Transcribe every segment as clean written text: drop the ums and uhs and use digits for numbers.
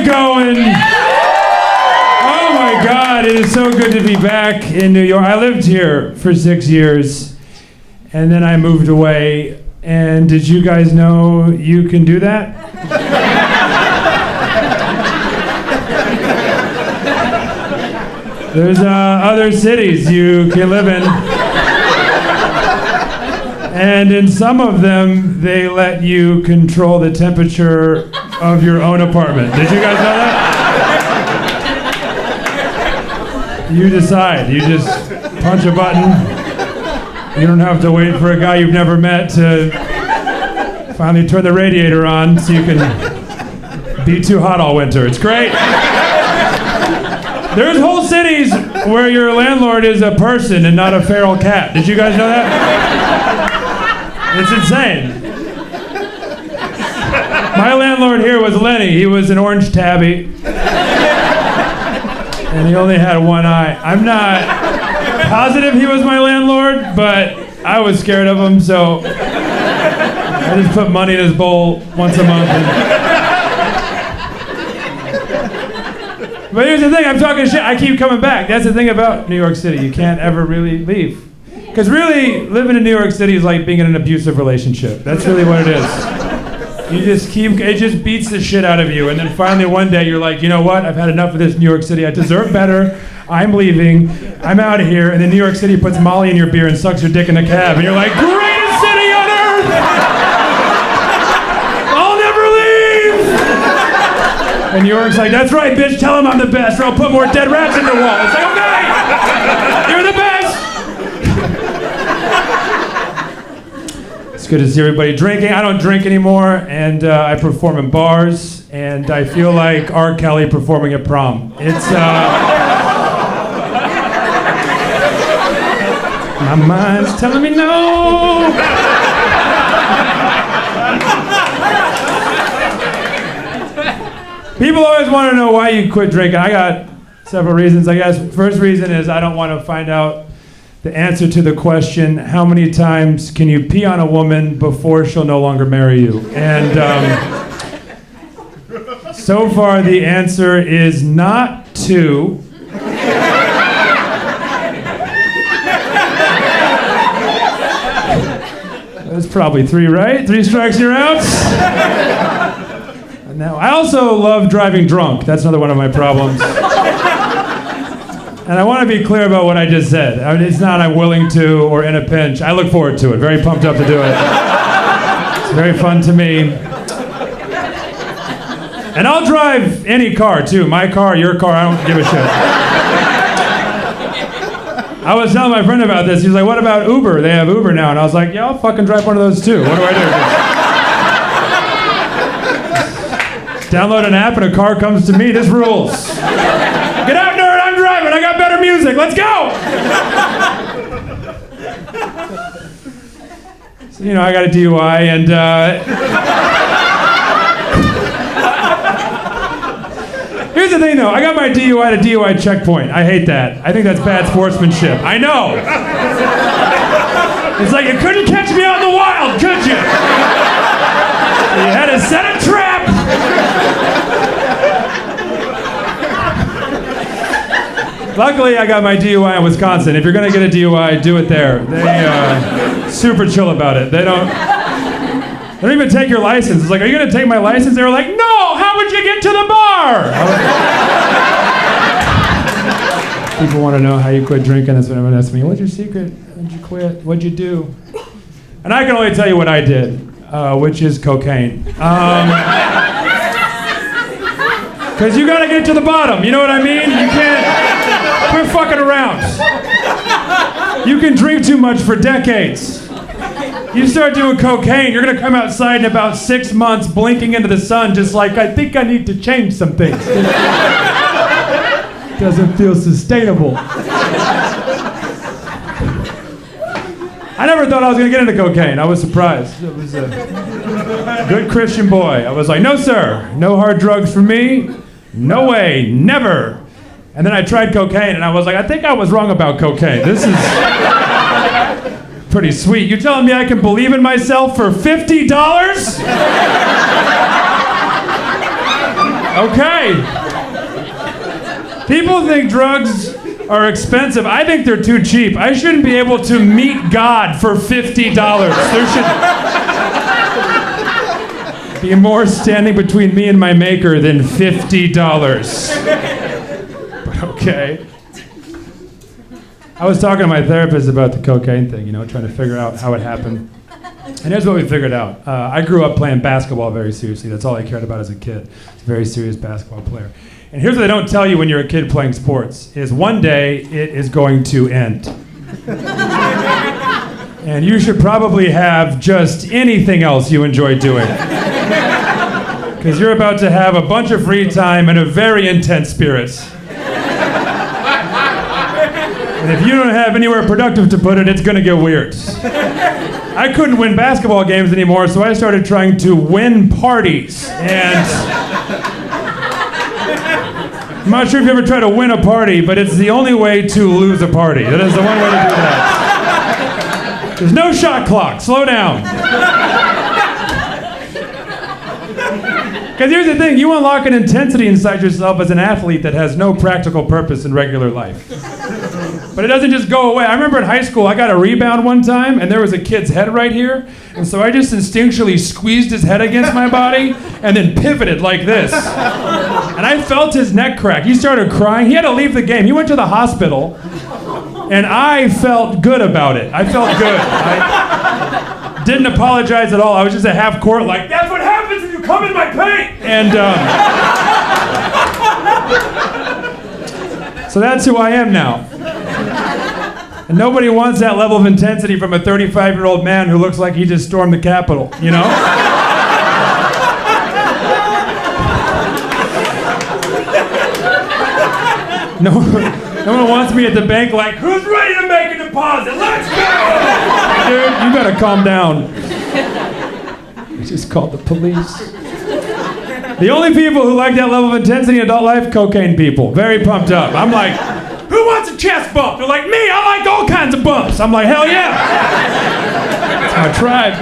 it going? Oh my God, it is so good to be back in New York. I lived here for 6 years, and then I moved away. And did you guys know you can do that? There's other cities you can live in. And in some of them, they let you control the temperature of your own apartment. Did you guys know that? You decide. You just punch a button. You don't have to wait for a guy you've never met to finally turn the radiator on so you can be too hot all winter. It's great. There's whole cities where your landlord is a person and not a feral cat. Did you guys know that? It's insane. My landlord here was Lenny. He was an orange tabby. And he only had one eye. I'm not positive he was my landlord, but I was scared of him, so I just put money in his bowl once a month. But here's the thing, I'm talking shit, I keep coming back. That's the thing about New York City, you can't ever really leave. Because really, living in New York City is like being in an abusive relationship. That's really what it is. You just it just beats the shit out of you, and then finally one day you're like, you know what, I've had enough of this New York City, I deserve better, I'm leaving, I'm out of here, and then New York City puts Molly in your beer and sucks your dick in a cab, and you're like, greatest city on earth! I'll never leave! And New York's like, that's right, bitch, tell him I'm the best, or I'll put more dead rats in the wall. It's like, okay, you're the best! It's good to see everybody drinking. I don't drink anymore, and I perform in bars, and I feel like R. Kelly performing at prom. It's, my mind's telling me no. People always want to know why you quit drinking. I got several reasons, I guess. First reason is I don't want to find out the answer to the question, how many times can you pee on a woman before she'll no longer marry you? And so far the answer is not 2. That's probably 3, right? 3 strikes, you're out. Now, I also love driving drunk. That's another one of my problems. And I want to be clear about what I just said. I mean, it's not I'm willing to or in a pinch. I look forward to it. Very pumped up to do it. It's very fun to me. And I'll drive any car, too. My car, your car, I don't give a shit. I was telling my friend about this. He was like, what about Uber? They have Uber now. And I was like, yeah, I'll fucking drive one of those, too. What do I do? Download an app and a car comes to me. This rules. Get out, nerd. I'm driving. I got better music. Let's go. So, you know, I got a DUI, and here's the thing, though. I got my DUI at a DUI checkpoint. I hate that. I think that's bad sportsmanship. I know. It's like you couldn't catch me out in the wild, could you? You had to set a trap. Luckily, I got my DUI in Wisconsin. If you're gonna get a DUI, do it there. They super chill about it. They don't even take your license. It's like, are you gonna take my license? They were like, no. How would you get to the bar? People want to know how you quit drinking. That's what everyone asks me. What's your secret? How'd you quit? What'd you do? And I can only tell you what I did, which is cocaine. Because you gotta get to the bottom. You know what I mean? You can't. Quit fucking around. You can drink too much for decades. You start doing cocaine, you're gonna come outside in about 6 months blinking into the sun just like, I think I need to change some things. Doesn't feel sustainable. I never thought I was gonna get into cocaine. I was surprised. It was a good Christian boy. I was like, no sir, no hard drugs for me. No way, never. And then I tried cocaine, and I was like, I think I was wrong about cocaine. This is pretty sweet. You telling me I can believe in myself for $50? Okay. People think drugs are expensive. I think they're too cheap. I shouldn't be able to meet God for $50. There should be more standing between me and my maker than $50. But okay. I was talking to my therapist about the cocaine thing, trying to figure out how it happened. And here's what we figured out. I grew up playing basketball very seriously. That's all I cared about as a kid. I was a very serious basketball player. And here's what they don't tell you when you're a kid playing sports, is one day it is going to end. And you should probably have just anything else you enjoy doing. Because you're about to have a bunch of free time and a very intense spirit. And if you don't have anywhere productive to put it, it's going to get weird. I couldn't win basketball games anymore, so I started trying to win parties. And I'm not sure if you ever try to win a party, but it's the only way to lose a party. That is the one way to do that. There's no shot clock. Slow down. Because here's the thing, you unlock an intensity inside yourself as an athlete that has no practical purpose in regular life. But it doesn't just go away. I remember in high school, I got a rebound one time, and there was a kid's head right here, and so I just instinctually squeezed his head against my body, and then pivoted like this. And I felt his neck crack. He started crying. He had to leave the game. He went to the hospital, and I felt good about it. I felt good. I didn't apologize at all. I was just at half court like, that's what happens when you come in my paint! And so that's who I am now. And nobody wants that level of intensity from a 35-year-old man who looks like he just stormed the Capitol, No one wants me at the bank like, who's ready to make a deposit? Let's go! Dude, you gotta calm down. I just called the police. The only people who like that level of intensity in adult life, cocaine people. Very pumped up. I'm like, who wants a chest bump? They're like, me, I like all kinds of bumps. I'm like, hell yeah. That's my tribe.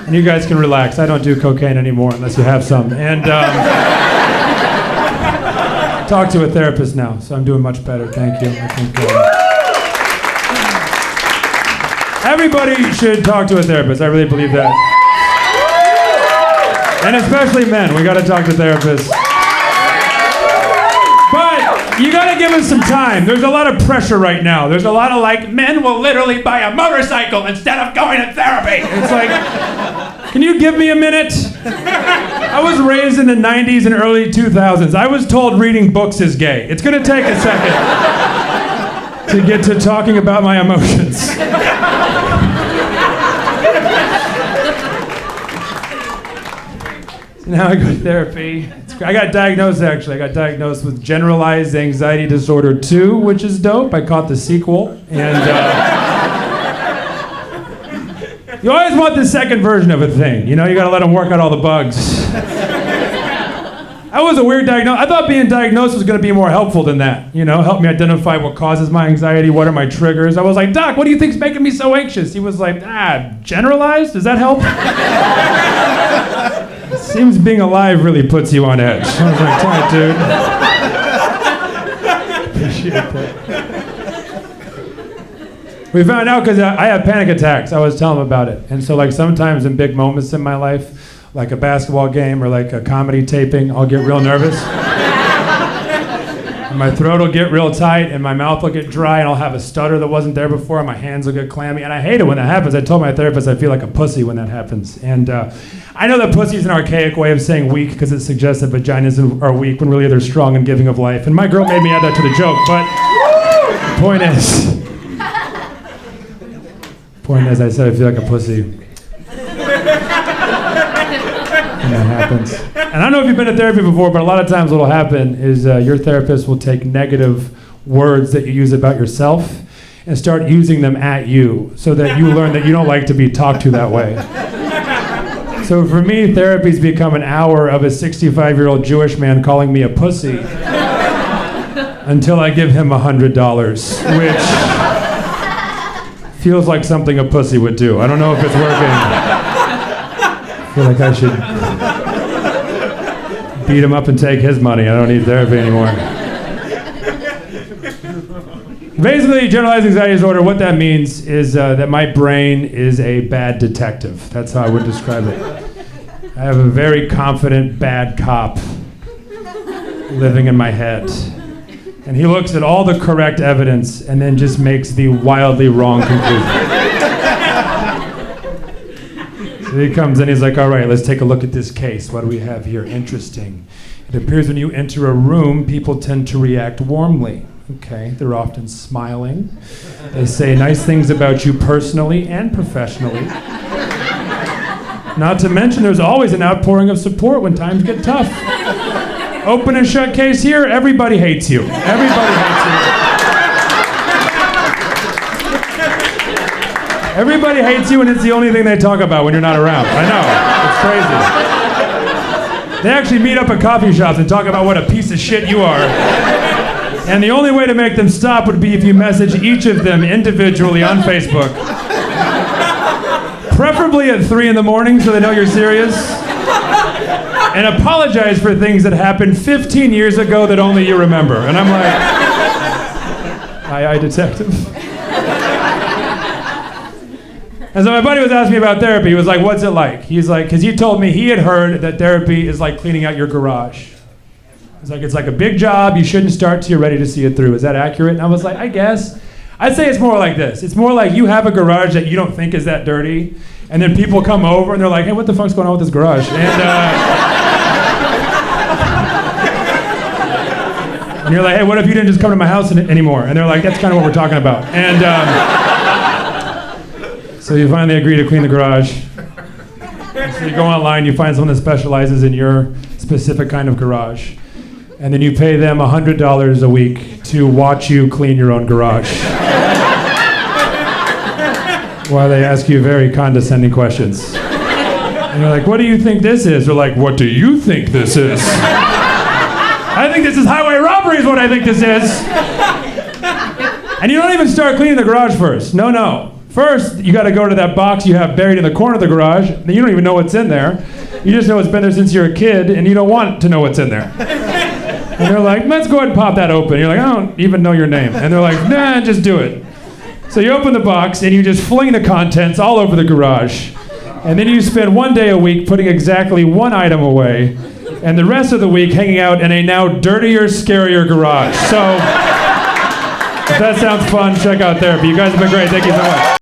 And you guys can relax. I don't do cocaine anymore unless you have some. And talk to a therapist now, so I'm doing much better. Thank you. I think, everybody should talk to a therapist. I really believe that. And especially men. We got to talk to therapists. But you got to give us some time. There's a lot of pressure right now. There's a lot of men will literally buy a motorcycle instead of going to therapy. It's like, can you give me a minute? I was raised in the 90s and early 2000s. I was told reading books is gay. It's going to take a second to get to talking about my emotions. Now I go to therapy. I got diagnosed, actually. I got diagnosed with generalized anxiety disorder 2, which is dope. I caught the sequel. And you always want the second version of a thing. You got to let them work out all the bugs. That was a weird diagnosis. I thought being diagnosed was going to be more helpful than that. Help me identify what causes my anxiety, what are my triggers. I was like, Doc, what do you think's making me so anxious? He was like, generalized? Does that help? Seems being alive really puts you on edge. I was like, tight, dude. Appreciate that. We found out because I have panic attacks. I was telling him about it. And so sometimes in big moments in my life, like a basketball game or like a comedy taping, I'll get real nervous. And my throat will get real tight and my mouth will get dry and I'll have a stutter that wasn't there before and my hands will get clammy. And I hate it when that happens. I told my therapist I feel like a pussy when that happens. And I know that pussy is an archaic way of saying weak because it suggests that vaginas are weak when really they're strong and giving of life. And my girl made me add that to the joke. But the point is, I said I feel like a pussy. And that happens. And I don't know if you've been to therapy before, but a lot of times what will happen is your therapist will take negative words that you use about yourself and start using them at you so that you learn that you don't like to be talked to that way. So for me, therapy's become an hour of a 65-year-old Jewish man calling me a pussy until I give him $100, which feels like something a pussy would do. I don't know if it's working feel like I should beat him up and take his money. I don't need therapy anymore. Basically, generalized anxiety disorder, what that means is that my brain is a bad detective. That's how I would describe it. I have a very confident bad cop living in my head. And he looks at all the correct evidence and then just makes the wildly wrong conclusion. So he comes in, he's like, all right, let's take a look at this case. What do we have here? Interesting. It appears when you enter a room, people tend to react warmly. Okay, they're often smiling. They say nice things about you personally and professionally. Not to mention there's always an outpouring of support when times get tough. Open and shut case here, everybody hates you. Everybody hates you. Everybody hates you and it's the only thing they talk about when you're not around. I know, it's crazy. They actually meet up at coffee shops and talk about what a piece of shit you are. And the only way to make them stop would be if you message each of them individually on Facebook. Preferably at 3 in the morning so they know you're serious. And apologize for things that happened 15 years ago that only you remember. And I'm like, aye, detective. And so my buddy was asking me about therapy. He was like, what's it like? He's like, because he told me he had heard that therapy is like cleaning out your garage. It's like a big job. You shouldn't start till you're ready to see it through. Is that accurate? And I was like, I guess. I'd say it's more like this. It's more like you have a garage that you don't think is that dirty, and then people come over and they're like, hey, what the fuck's going on with this garage? And you're like, hey, what if you didn't just come to my house anymore? And they're like, that's kind of what we're talking about. And so you finally agree to clean the garage. So you go online, you find someone that specializes in your specific kind of garage. And then you pay them $100 a week to watch you clean your own garage. While they ask you very condescending questions. And you're like, what do you think this is? They're like, what do you think this is? I think this is highway robbery is what I think this is. And you don't even start cleaning the garage first. No. First, you got to go to that box you have buried in the corner of the garage. And you don't even know what's in there. You just know it's been there since you're a kid, and you don't want to know what's in there. And they're like, let's go ahead and pop that open. You're like, I don't even know your name. And they're like, nah, just do it. So you open the box, and you just fling the contents all over the garage. And then you spend one day a week putting exactly one item away, and the rest of the week hanging out in a now dirtier, scarier garage. So if that sounds fun, check out therapy. You guys have been great. Thank you so much.